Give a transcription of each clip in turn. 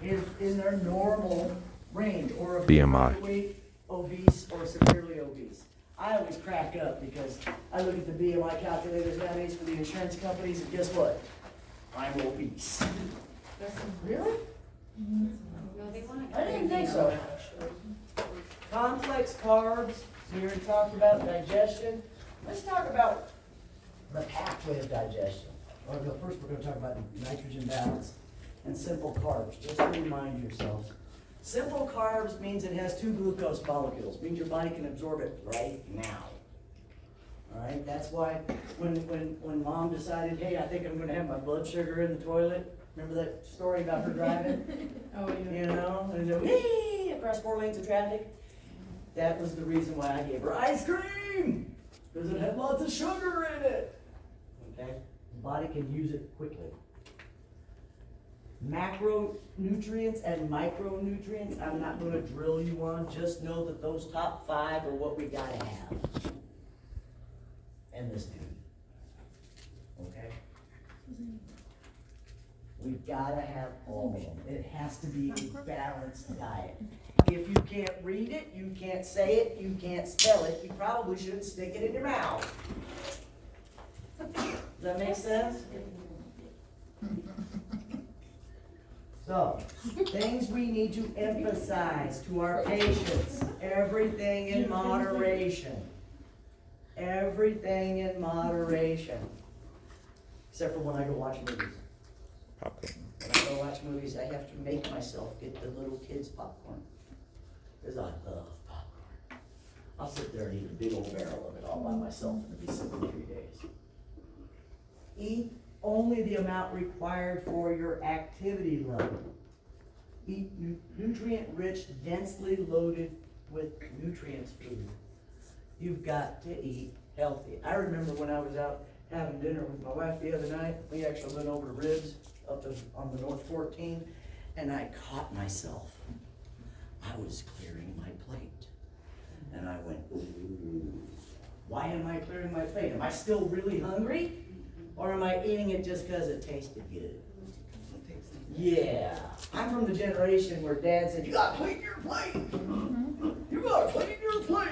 is in their normal range, or if BMI. they're overweight, obese, or severely obese. I always crack up because I look at the BMI calculators nowadays for the insurance companies, and guess what? I'm obese. Really? I didn't think so. Complex carbs, we already talked about digestion. Let's talk about the pathway of digestion. First, we're gonna talk about nitrogen balance and simple carbs, just to remind yourselves. Simple carbs means it has 2 glucose molecules, means your body can absorb it right now. All right, that's why when mom decided, hey, I think I'm gonna have my blood sugar in the toilet, remember that story about her driving? Oh, yeah. You know, and then whee, across 4 lanes of traffic. That was the reason why I gave her ice cream, because it had lots of sugar in it. Okay, the body can use it quickly. Macronutrients and micronutrients, I'm not going to drill you on, just know that those top 5 are what we gotta have. And this dude. Okay? We've gotta have all of them. It has to be a balanced diet. If you can't read it, you can't say it, you can't spell it, you probably shouldn't stick it in your mouth. Does that make sense? So, things we need to emphasize to our patients, everything in moderation. Everything in moderation. Except for when I go watch movies. Popcorn. When I go watch movies, I have to make myself get the little kids' popcorn. Because I love popcorn. I'll sit there and eat a big old barrel of it all by myself and it'll be sitting 3 days. Eat only the amount required for your activity level. Eat nutrient-rich, densely loaded with nutrients food. You've got to eat healthy. I remember when I was out having dinner with my wife the other night, we actually went over to Ribs up on the North 14, and I caught myself. I was clearing my plate. And I went, ooh, why am I clearing my plate? Am I still really hungry? Or am I eating it just because it tasted good? Yeah. I'm from the generation where Dad said, you gotta clean your plate. You gotta clean your plate.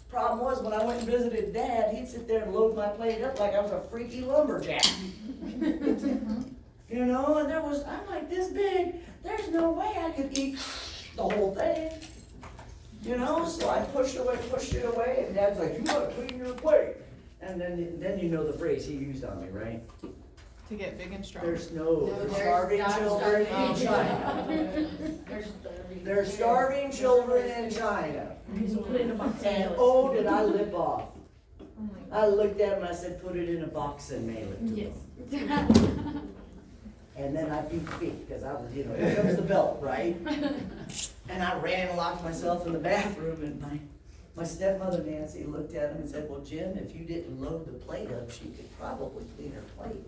Problem was, when I went and visited Dad, he'd sit there and load my plate up like I was a freaky lumberjack. You know, and I'm like this big, there's no way I could eat the whole thing. You know, so I pushed it away, and Dad's like, you gotta clean your plate. And then you know the phrase he used on me, right? To get big and strong. There's starving children in China. There's starving children in China. And oh, did I lip off. I looked at him, I said, put it in a box and mail it to him. And then I beat feet, because I was, you know, here comes the belt, right? And I ran and locked myself in the bathroom, and my stepmother Nancy looked at him and said, well, Jim, if you didn't load the plate up, she could probably clean her plate.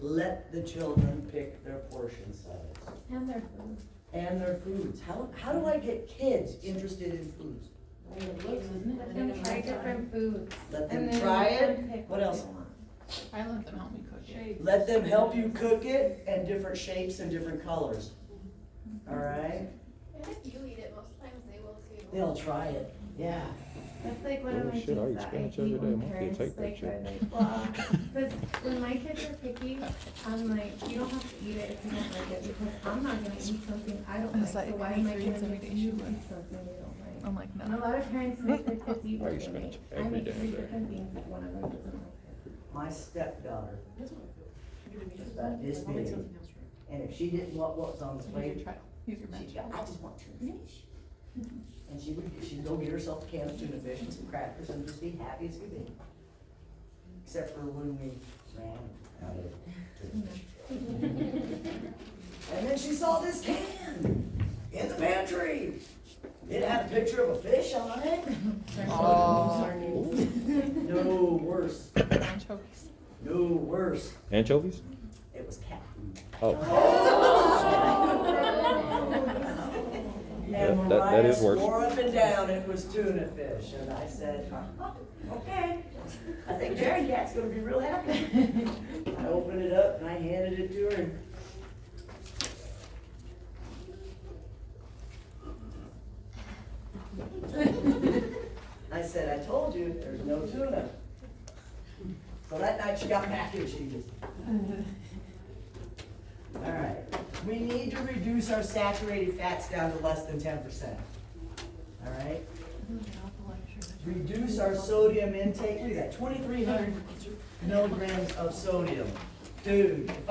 Let the children pick their portion size. And their food. And their foods. How do I get kids interested in foods? Let them try different foods. Let them And then try let them it. pick What else? they want. I let them help me cook it. Let them help you cook it, and different shapes and different colors. All right? And if you eat it, most times they will too. They'll try it. Yeah. That's like one of Oh, my shit, I things eat that I spinach hate every day. when My kids parents hate that like shit. are like, well, but when my kids are picky, I'm like, you don't have to eat it if you don't like it, because I'm not gonna eat something I don't like, It's like so why any am I foods gonna every day make you she would. eat something they don't like? I'm like, And a no. lot of parents make their kids eat I what eat they spinach make. I every make damn 3 day. different things if one of them doesn't like it. My stepdaughter is about this big. And if she didn't want what was on the Use plate, your trial. Use your she'd magic. go, I just want tuna fish. And she'd go get herself a can of tuna fish and some crackers and just be happy as could be. Except for when we ran out of tuna fish. And then she saw this can in the pantry. It had a picture of a fish on it. Oh. No worse. Anchovies. No worse. Anchovies? It was cat food. Oh. And That Mariah is worse. swore up and down it was tuna fish, and I said, okay, I think Jerry Cat's gonna be real happy. I opened it up and I handed it to her, and said, I told you, there's no tuna. So that night she got mac and cheese. All right, we need to reduce our saturated fats down to less than 10%. All right? Reduce our sodium intake. Look at that, 2,300 milligrams of sodium. Dude, if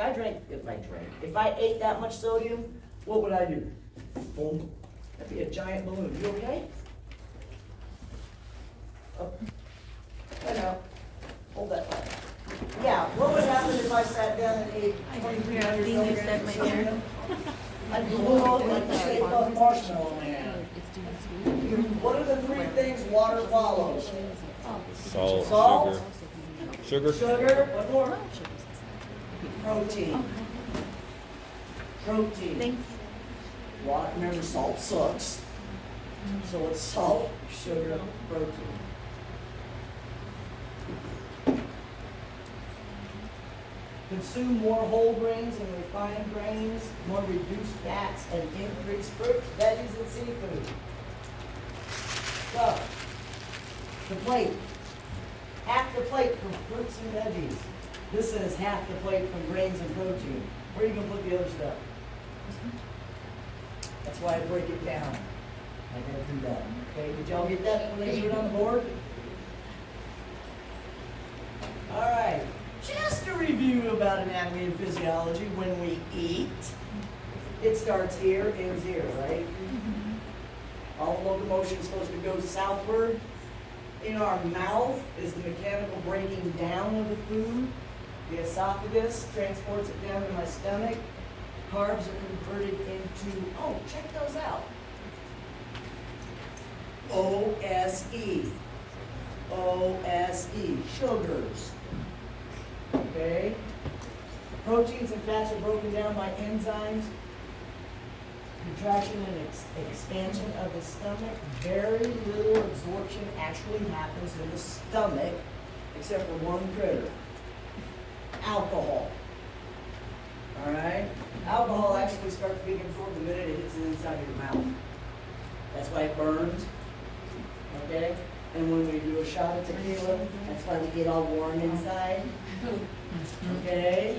I ate that much sodium, what would I do? Boom. That'd be a giant balloon. You okay? Oh. I know. Hold that thought. Yeah, what would happen if I sat down and ate 2,300 milligrams of sodium? I'd blow up like the shape of marshmallow man. What are the three things water follows? Salt, Salt. sugar. Sugar, what more? Protein. Protein. Thanks. Water, remember salt sucks. So it's salt, sugar, protein. Consume more whole grains and refined grains, more reduced fats, and increased fruits, veggies, and seafood. So, the plate. Half the plate from fruits and veggies. This is half the plate from grains and protein. Where are you gonna put the other stuff? That's why I break it down. I gotta do that. Okay, did y'all get that when they do it on the board? All right, just a review about anatomy and physiology. When we eat, it starts here, ends here, right? All locomotion is supposed to go southward. In our mouth is the mechanical breaking down of the food. The esophagus transports it down to my stomach. Carbs are converted into, oh, check those out. OSE. OSE, sugars. Okay? Proteins and fats are broken down by enzymes. Contraction and expansion of the stomach. Very little absorption actually happens in the stomach, except for one critter. Alcohol. All right? Alcohol actually starts being absorbed the minute it hits the inside of your mouth. That's why it burns. Okay? And when we do a shot of tequila, that's why we get all warm inside. Okay?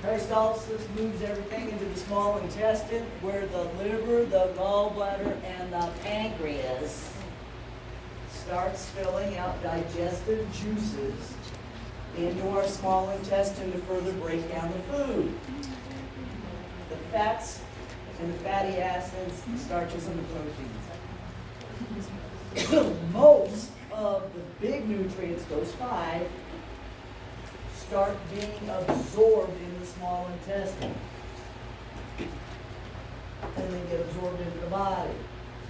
Peristalsis moves everything into the small intestine, where the liver, the gallbladder, and the pancreas starts filling out digestive juices into our small intestine to further break down the food. The fats and the fatty acids, the starches, and the proteins. Most of the big nutrients, those 5, start being absorbed in the small intestine. And they get absorbed into the body.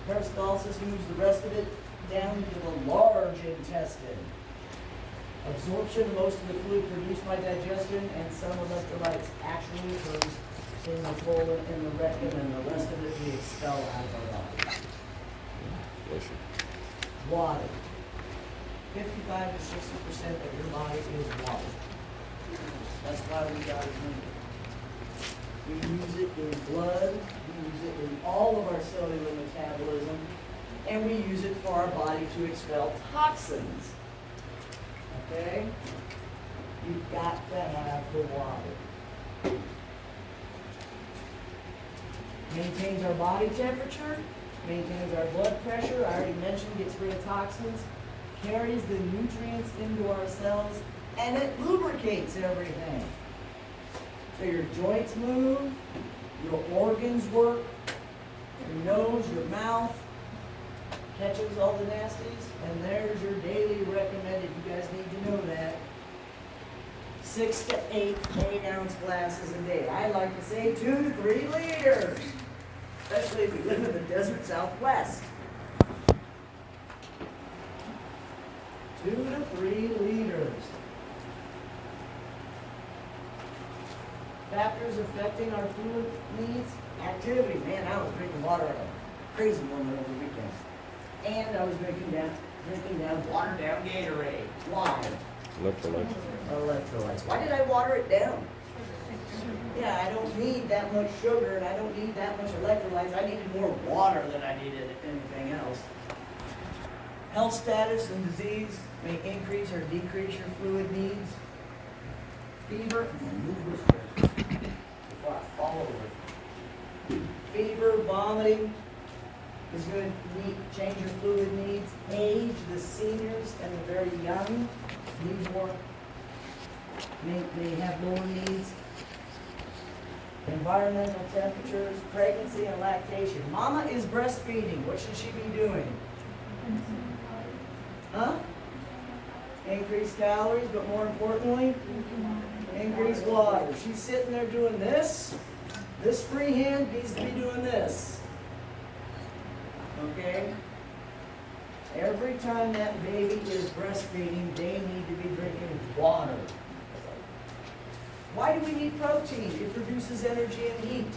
Peristalsis moves the rest of it down to the large intestine. Absorption of most of the fluid produced by digestion and some electrolytes actually occurs in the colon and the rectum, and the rest of it we expel out of our body. Water. 55 to 60% of your body is water. That's why we gotta drink it. We use it in blood, we use it in all of our cellular metabolism, and we use it for our body to expel toxins. Okay? You've got to have the water. Maintains our body temperature, maintains our blood pressure, I already mentioned, gets rid of toxins, carries the nutrients into our cells, and it lubricates everything. So your joints move, your organs work, your nose, your mouth catches all the nasties, and there's your daily recommended. You guys need to know that. 6 to 8 8-ounce glasses a day. I like to say 2 to 3 liters, especially if you live in the desert Southwest. 2 to 3 liters. Factors affecting our fluid needs. Activity. Man, I was drinking water at a crazy moment over the weekend. And I was drinking down watered down Gatorade. Why? Electrolytes. Electrolytes. Why did I water it down? Yeah, I don't need that much sugar and I don't need that much electrolytes. I needed more water than I needed anything else. Health status and disease may increase or decrease your fluid needs. Fever, I'm gonna move this way before I fall over. Fever, vomiting is going to change your fluid needs. Age, the seniors and the very young need more, may have lower needs. Environmental temperatures, pregnancy and lactation. Mama is breastfeeding. What should she be doing? Huh? Increase calories, but more importantly, increase water. She's sitting there doing this. This free hand needs to be doing this. Okay? Every time that baby is breastfeeding, they need to be drinking water. Why do we need protein? It produces energy and heat.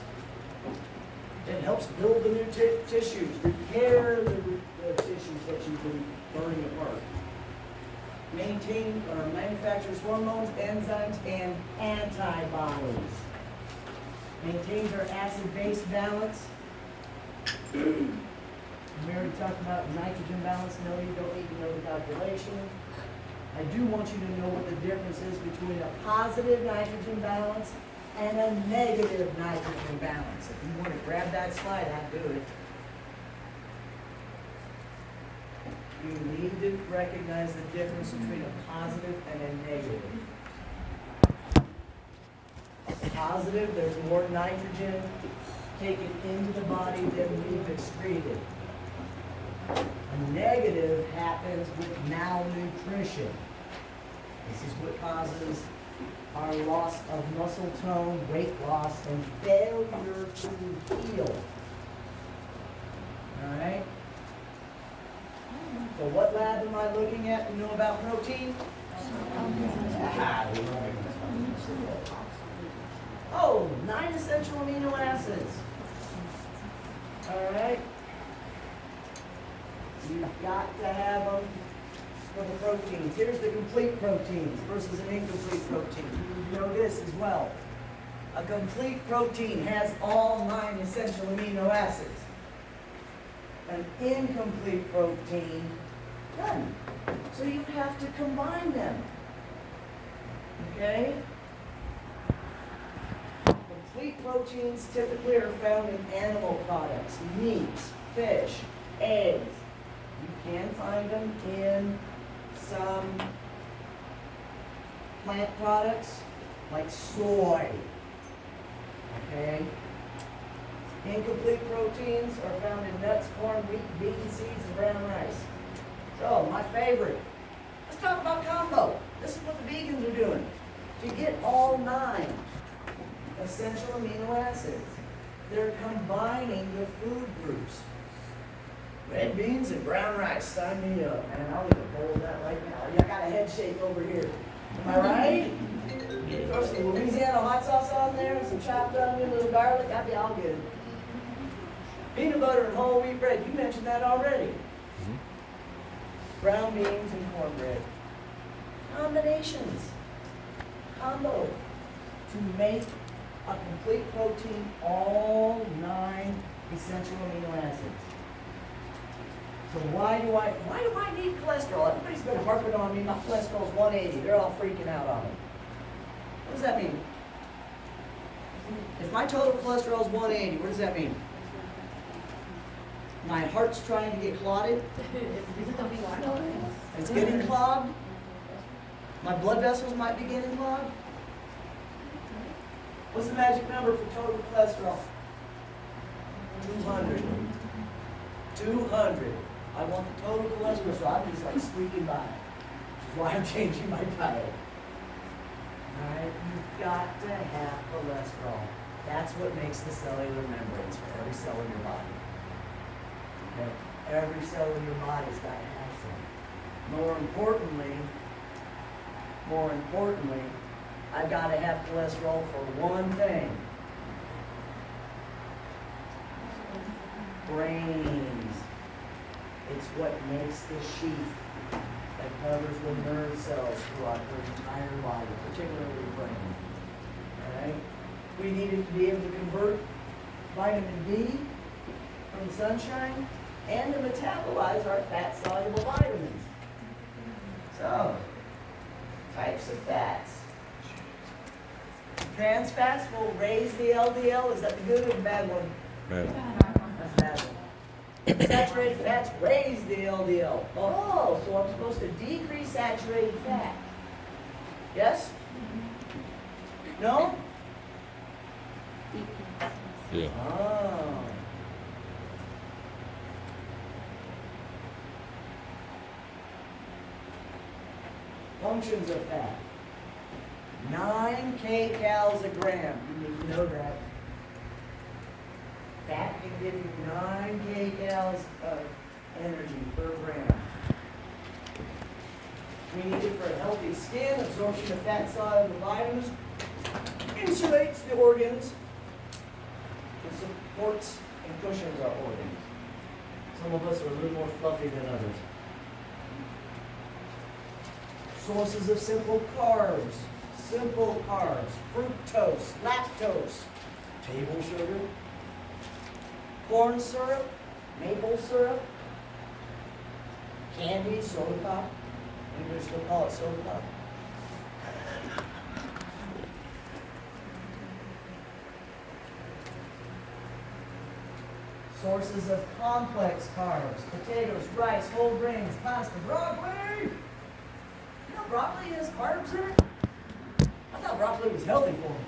It helps build the new tissues, repair the tissues that you've been burning apart. Maintain or manufactures hormones, enzymes, and antibodies. Maintains our acid-base balance. We already talked about nitrogen balance. No, you don't need to know the calculation. I do want you to know what the difference is between a positive nitrogen balance and a negative nitrogen balance. If you want to grab that slide, I'll do it. You need to recognize the difference between a positive and a negative. Positive, there's more nitrogen taken into the body than we've excreted. A negative happens with malnutrition. This is what causes our loss of muscle tone, weight loss, and failure to heal. All right? So what lab am I looking at? You know about protein? Oh, 9 essential amino acids. All right? You've got to have them for the proteins. Here's the complete proteins versus an incomplete protein. You know this as well. A complete protein has all 9 essential amino acids. An incomplete protein, none. So you have to combine them. Okay? Complete proteins typically are found in animal products, meats, fish, eggs. You can find them in some plant products like soy. Okay? Incomplete proteins are found in nuts, corn, wheat, beans, seeds, and brown rice. So, my favorite. Let's talk about combo. This is what the vegans are doing. To get all 9 essential amino acids, they're combining the food groups. Red beans and brown rice, sign me up. Man, I'll get a bowl of that right now. I got a head shake over here. Am I right? Throw some Louisiana hot sauce on there and some chopped onion, a little garlic, I'd be all good. Peanut butter and whole wheat bread, you mentioned that already. Brown beans and cornbread. Combinations. Combo. To make a complete protein, all 9 essential amino acids. So why do I need cholesterol? Everybody's been harping on me, my cholesterol's 180. They're all freaking out on it. What does that mean? If my total cholesterol is 180, what does that mean? My heart's trying to get clotted? It's getting clogged? My blood vessels might be getting clogged? What's the magic number for total cholesterol? 200. 200. I want the total cholesterol, so I'm just like squeaking by. Which is why I'm changing my diet. Alright, you've got to have cholesterol. That's what makes the cellular membranes for every cell in your body. Okay? Every cell in your body's got to have some. More importantly, I've got to have cholesterol for one thing. Brains. It's what makes the sheath that covers the nerve cells throughout their entire body, particularly the brain. Alright? We needed to be able to convert vitamin D from the sunshine and to metabolize our fat-soluble vitamins. So, types of fats. Trans fats will raise the LDL. Is that the good or the bad one? Bad. That's the bad one. Saturated fats raise the LDL. Oh, so I'm supposed to decrease saturated fat. Yes? No? Yeah. Oh. Functions of fat. 9 kcal a gram. You need to know that. Fat can give you 9 kcal of energy per gram. We need it for a healthy skin, absorption of fat-soluble vitamins, insulates the organs, and supports and cushions our organs. Some of us are a little more fluffy than others. Sources of simple carbs, fructose, lactose, table sugar, corn syrup, maple syrup, candy, soda pop. We still call it soda pop. Sources of complex carbs, potatoes, rice, whole grains, pasta, broccoli. You know broccoli has carbs in it? I thought broccoli was healthy for me.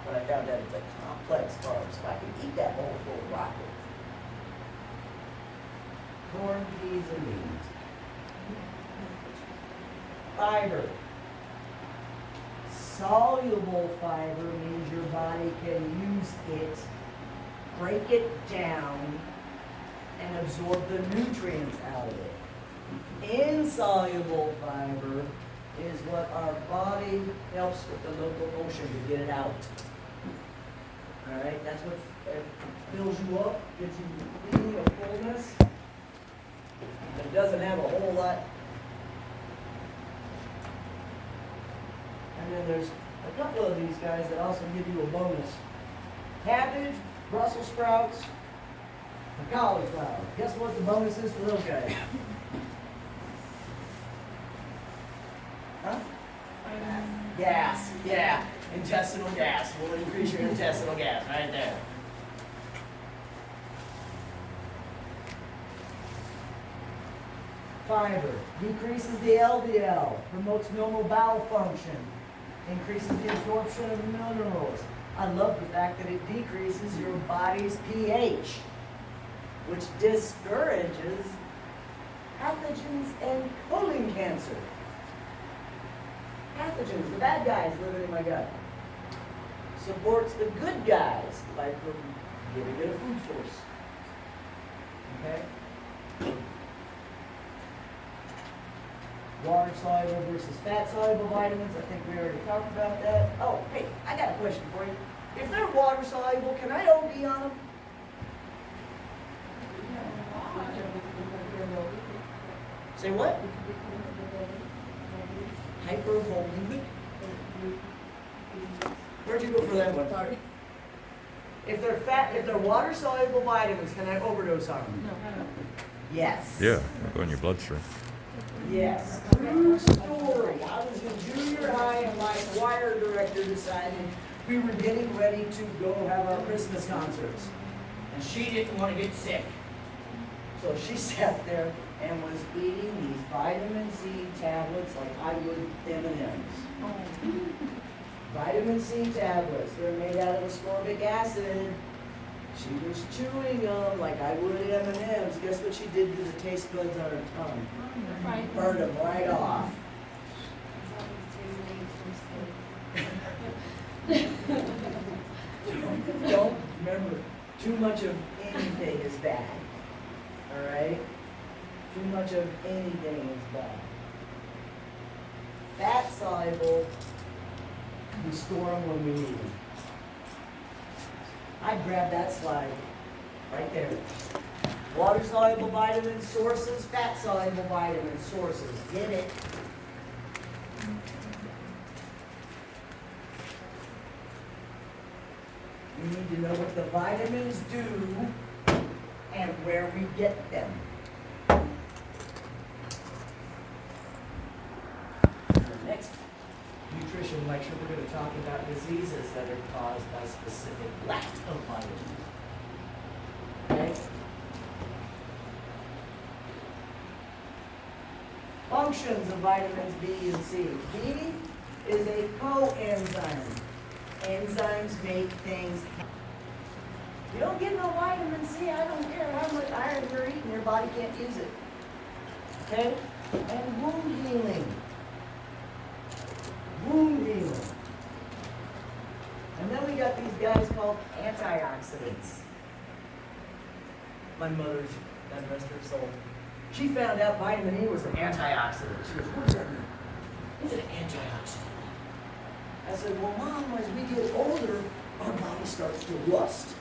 But I found out it's a complex carb, so I can eat that bowl full of broccoli. Corn, peas, and beans. Fiber. Soluble fiber means your body can use it, break it down, and absorb the nutrients out of it. Insoluble fiber is what our body helps with the locomotion to get it out. Alright, that's what fills you up, gives you the feeling of fullness. It doesn't have a whole lot. And then there's a couple of these guys that also give you a bonus. Cabbage, Brussels sprouts, and cauliflower. Guess what the bonus is for those guys? Huh? Gas, yeah. Intestinal gas. Will increase your intestinal gas right there. Fiber decreases the LDL, promotes normal bowel function, increases the absorption of minerals. I love the fact that it decreases your body's pH, which discourages pathogens and colon cancer. Pathogens, the bad guys living in my gut. Supports the good guys by giving it a food source. Okay? Water soluble versus fat soluble vitamins. I think we already talked about that. Oh, hey, I got a question for you. If they're water soluble, can I OD on them? Say what? Hypervolemic? Where'd you go for that one? Sorry. If they're water soluble vitamins, can I overdose on them? No. Yes. Yeah, go in your bloodstream. Yes. True story. I was in junior high and my choir director decided we were getting ready to go have our Christmas concerts. And she didn't want to get sick. So she sat there and was eating these vitamin C tablets like I would M&Ms. Vitamin C tablets. They're made out of ascorbic acid. She was chewing them like I would M&Ms. Guess what she did to the taste buds on her tongue? Burned them right off. Don't remember, too much of anything is bad. Alright? Too much of anything is bad. Fat soluble, we store them when we need them. I grabbed that slide right there. Water soluble vitamin sources, fat soluble vitamin sources. Get it? We need to know what the vitamins do and where we get them. The next nutrition lecture, we're going to talk about diseases that are caused by specific lack of vitamins. Okay? Functions of vitamins B and C. B is a coenzyme. Enzymes make things. You don't get no vitamin C, I don't care how much iron you're eating, your body can't use it. Okay? And wound healing. Wound healing. And then we got these guys called antioxidants. My mother's, God rest her soul, she found out vitamin E was an antioxidant. She goes, what does that mean? It's an antioxidant. I said, well, Mom, as we get older, our body starts to rust.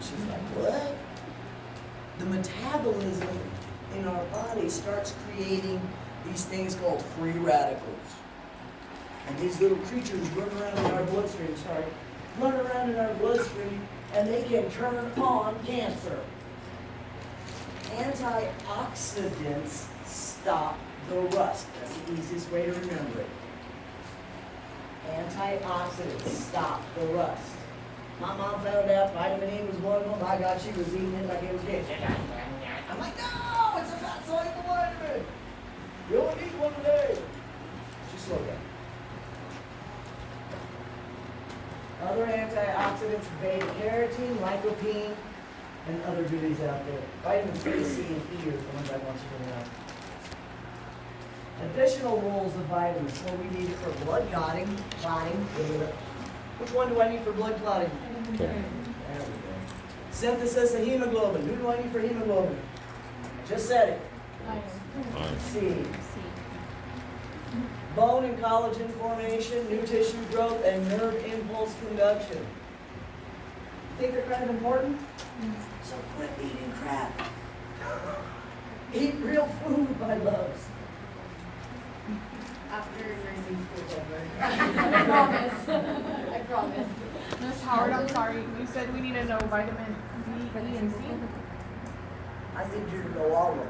She's like, what? The metabolism in our body starts creating these things called free radicals. And these little creatures run around in our bloodstream, and they can turn on cancer. Antioxidants stop the rust. That's the easiest way to remember it. Antioxidants stop the rust. My mom found out vitamin E was one of them. By God, she was eating it like it was good. I'm like, no, it's a fat soluble vitamin. You only need one a day. She slowed down. Other antioxidants, beta carotene, lycopene, and other goodies out there. Vitamins B, C, and E are the ones I want you to know. Additional roles of vitamins. Well, we need it for blood clotting. Which one do I need for blood clotting? Okay. There we go. Synthesis of hemoglobin. Who do I need for hemoglobin? Just said it. Iron. C. Bone and collagen formation, new tissue growth, and nerve impulse conduction. Think they're kind of important? So quit eating crap. Eat real food, my loves. After nursing school's over. I promise. I promise. Miss Howard, I'm sorry, you said we need to know vitamin B, E, and C? I need you to know all of them.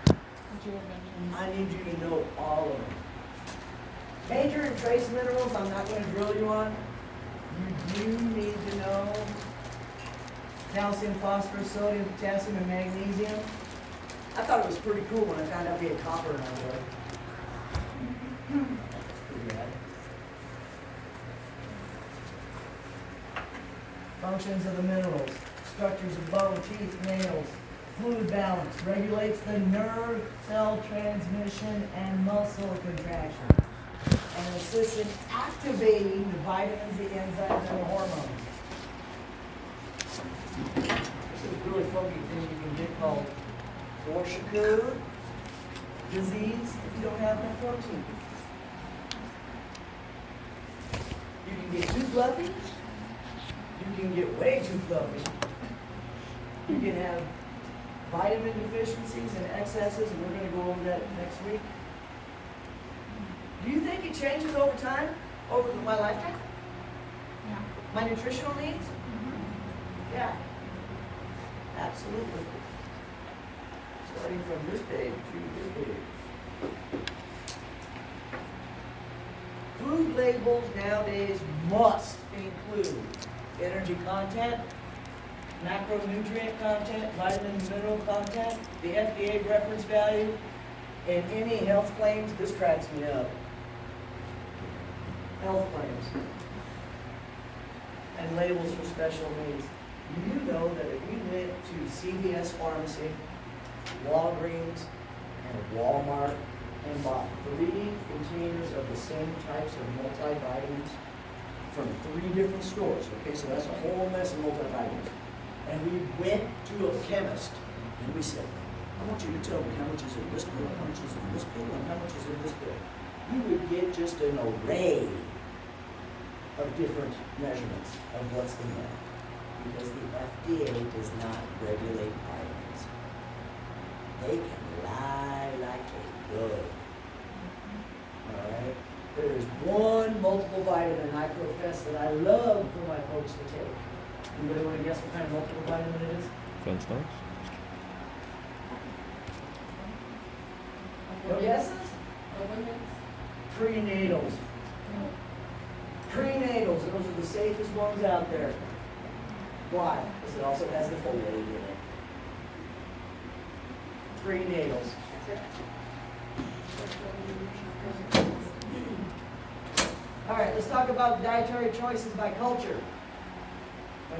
What you had mentioned. I need you to know all of them. Major and trace minerals, I'm not going to drill you on. You do need to know calcium, phosphorus, sodium, potassium, and magnesium. I thought it was pretty cool when I found out we had copper in our blood. That's pretty bad. Functions of the minerals, structures of bone, teeth, nails, fluid balance, regulates the nerve cell transmission and muscle contraction, and assists in activating the vitamins, the enzymes, and the hormones. This is a really funky thing you can get called Kwashiorkor disease if you don't have enough protein. You can get too fluffy. You can get way too fluffy. You can have vitamin deficiencies and excesses, and we're going to go over that next week. Do you think it changes over time, over my lifetime? Yeah. My nutritional needs? Yeah, absolutely. Starting from this page to this page. Food labels nowadays must include energy content, macronutrient content, vitamin and mineral content, the FDA reference value, and any health claims. This cracks me up. Health claims. And labels for special needs. You know that if we went to CVS Pharmacy, Walgreens, and Walmart, and bought 3 containers of the same types of multivitamins from 3 different stores, okay, so that's a whole mess of multivitamins. And we went to a chemist, and we said, I want you to tell me how much is in this pill, how much is in this pill, and how much is in this pill. You would get just an array of different measurements of what's in there. Because the FDA does not regulate vitamins. They can lie like a dog. Alright? There there's one multiple vitamin I profess that I love for my folks to take. Anybody want to guess what kind of multiple vitamin it is? Fence notes? No guesses? Prenatals. Prenatals, those are the safest ones out there. Why? Because it also has the folate in it. Prenatals. All right, let's talk about dietary choices by culture.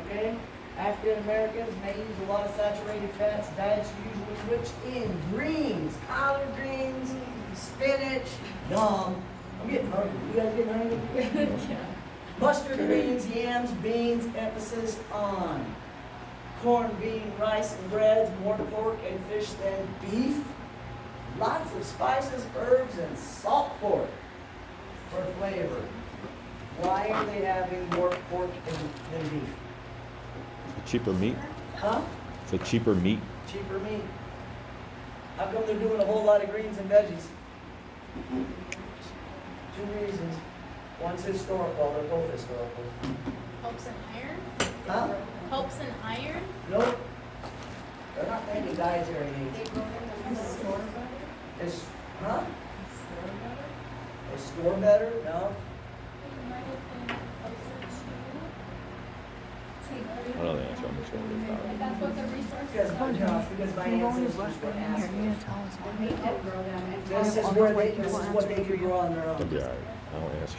Okay? African Americans may use a lot of saturated fats. Diets usually rich in greens, collard greens, spinach. Yum. I'm getting hungry. You guys getting hungry? Mustard greens, yams, beans, emphasis on corn, bean, rice, and breads, more pork and fish than beef. Lots of spices, herbs, and salt pork for flavor. Why are they having more pork than beef? Cheaper meat? Huh? It's a cheaper meat. Cheaper meat. How come they're doing a whole lot of greens and veggies? Two reasons. One's historical, they're both historical. Helps in iron? Huh? Helps in iron? Nope. They're not thinking dietary needs. Is, huh? They store better? No. I don't think that's what I'm just going to do. That's what the research Because, because my ancestors were asking. This is what they could grow on their It'll be own. alright. I won't ask.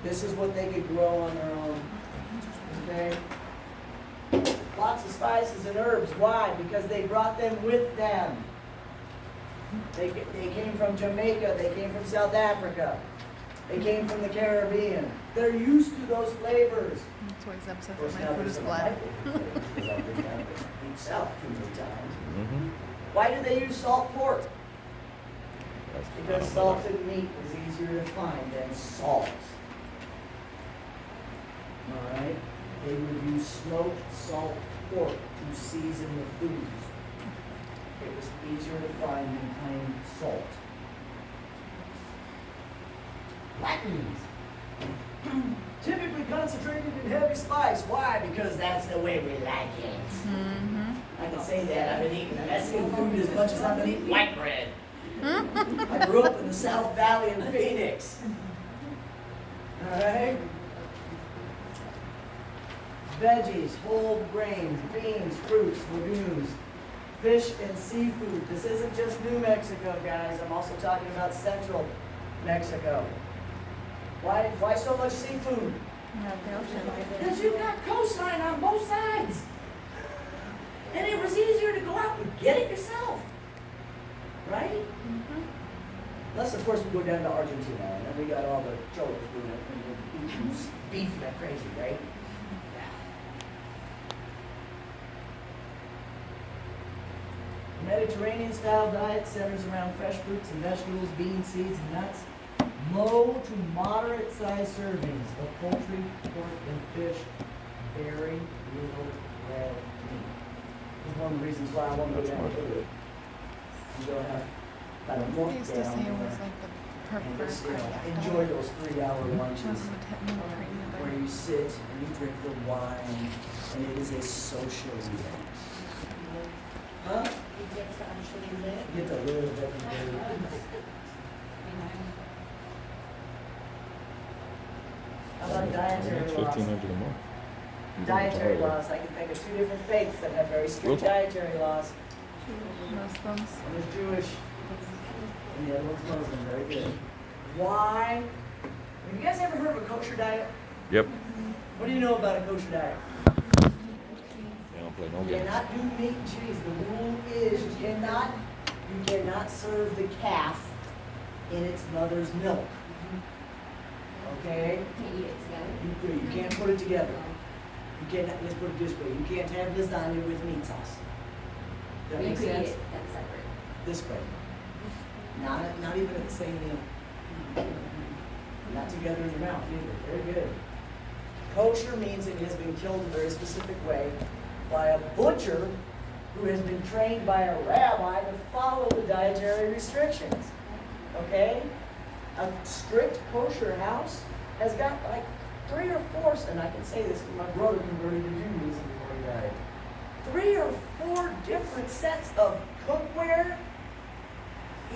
This is what they could grow on their own. Okay? Lots of spices and herbs. Why? Because they brought them with them. They came from Jamaica. They came from South Africa. They came from the Caribbean. They're used to those flavors. That's why he's upset Of course, that now my food there's is some black. because I've been down to Deep South too many times. Mm-hmm. Why do they use salt pork? That's, Because salted meat is easier to find than salt. Alright? They would use smoked salt pork to season the foods. It was easier to find than plain salt. Black beans. Typically concentrated in heavy spice. Why? Because that's the way we like it. I can say that. I've been eating Mexican food as much as I've been eating white bread. I grew up in the South Valley in Phoenix. Alright? Veggies, whole grains, beans, fruits, legumes, fish and seafood. This isn't just New Mexico, guys. I'm also talking about Central Mexico. Why so much seafood? Because you got coastline on both sides. And it was easier to go out and get it yourself. Right? Unless, of course, we go down to Argentina, and then we got all the cholos doing it, and the beef like crazy, right? Mediterranean-style diet centers around fresh fruits and vegetables, beans, seeds, and nuts. Low to moderate-sized servings of poultry, pork, and fish. Very little red meat. This is one of the reasons why I want to go down to Italy. You go have about a They month used to down say it there. was like the And preferred just, cardiac enjoy diet. those 3-hour lunches Wasn't where you sit and you drink the wine, and it is a social event. Huh? You get to actually live. You get to live every day. How about dietary It's laws? $1,500 a month. Dietary laws. I can think of 2 different faiths that have very strict dietary laws. Muslims. One is Jewish, and the other one's Muslim. Very good. Why? Have you guys ever heard of a kosher diet? Yep. What do you know about a kosher diet? They don't play no You games. cannot do meat and cheese. The rule is you cannot serve the calf in its mother's milk. Okay? Can't eat it together. You can't put it together. You cannot, let's put it this way, you can't have lasagna with meat sauce. Does that You make could eat sense? it, that's separate. This way. Not even at the same meal. Not together in your mouth either. Very good. Kosher means it has been killed in a very specific way by a butcher who has been trained by a rabbi to follow the dietary restrictions. Okay? A strict kosher house has got like 3 or 4, and I can say this because my brother converted to Judaism before he died. 3 or 4 different sets of cookware,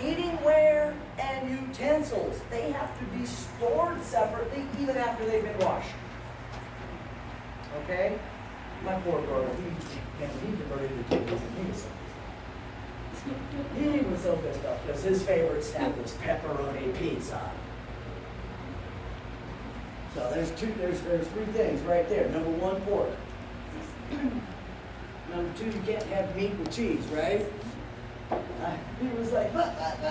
eating ware, and utensils. They have to be stored separately even after they've been washed. Okay? My poor brother, he converted to Judaism. He was so pissed off because his favorite snack was pepperoni pizza. So there's 3 things right there. Number 1, pork. Number 2, you can't have meat with cheese, right? He was like,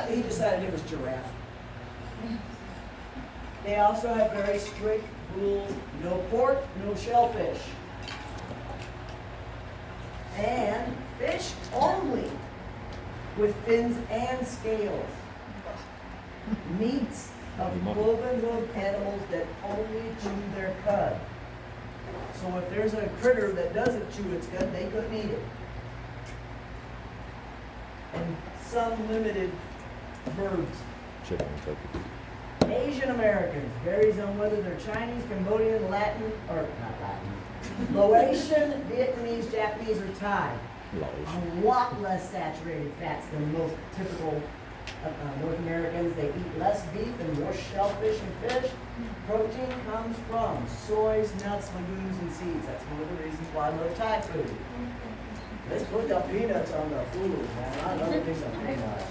he decided it was giraffe. They also have very strict rules: no pork, no shellfish, and fish only with fins and scales. Meats of cloven hoofed animals that only chew their cud. So if there's a critter that doesn't chew its cud, they couldn't eat it. And some limited birds. Chicken and turkey. Asian Americans, varies on whether they're Chinese, Cambodian, Latin, or not Latin, Laotian, Vietnamese, Japanese, or Thai. A lot less saturated fats than most typical North Americans. They eat less beef and more shellfish and fish. Protein comes from soys, nuts, legumes, and seeds. That's one of the reasons why I love Thai food. Let's put the peanuts on the food, man. I love me some peanuts.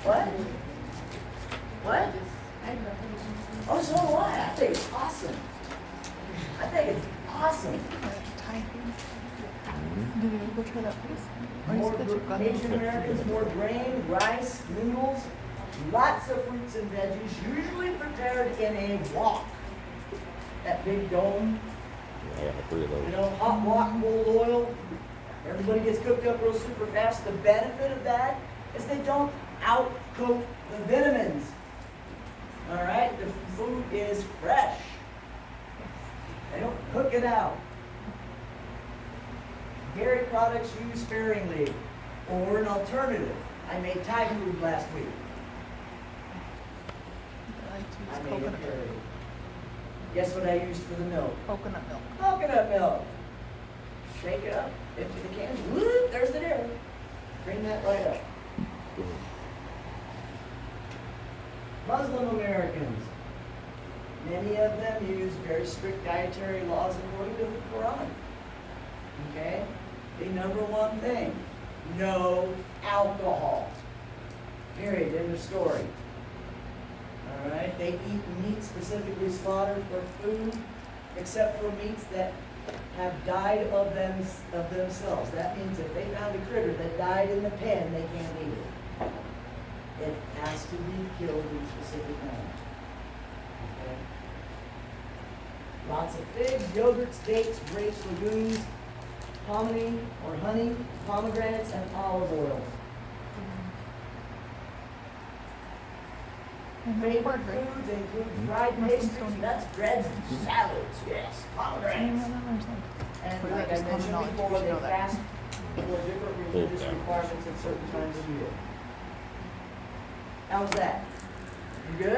What? What? Oh, so do I. I think it's awesome. I think it's awesome. Did you go try that place? Or More is that you've got Asian Americans, more grain, rice, noodles, lots of fruits and veggies, usually prepared in a wok. That big dome, Yeah, I got 3 of those. you know, hot wok, full of oil. Everybody gets cooked up real super fast. The benefit of that is they don't out-cook the vitamins. All right, the food is fresh. They don't cook it out. Dairy products used sparingly, or an alternative. I made Thai food last week. I like to I use made coconut it milk. curry. Guess what I used for the milk? Coconut milk. Coconut milk. Shake it up, empty the can, whoop, there's the dairy. Bring that right up. Muslim Americans. Many of them use very strict dietary laws according to the Quran. Okay? The number 1 thing, no alcohol. Period, end of story. All right? They eat meat specifically slaughtered for food, except for meats that have died of themselves. That means if they found a critter that died in the pen, they can't eat it. It has to be killed in specific manner. Okay? Lots of figs, yogurts, dates, grapes, legumes, hominy or honey, pomegranates, and olive oil. Favorite foods include fried pastries, nuts, breads, and salads. Yes, pomegranates. And like I mentioned before, they fast for different religious requirements at certain times of year. How's that? You good?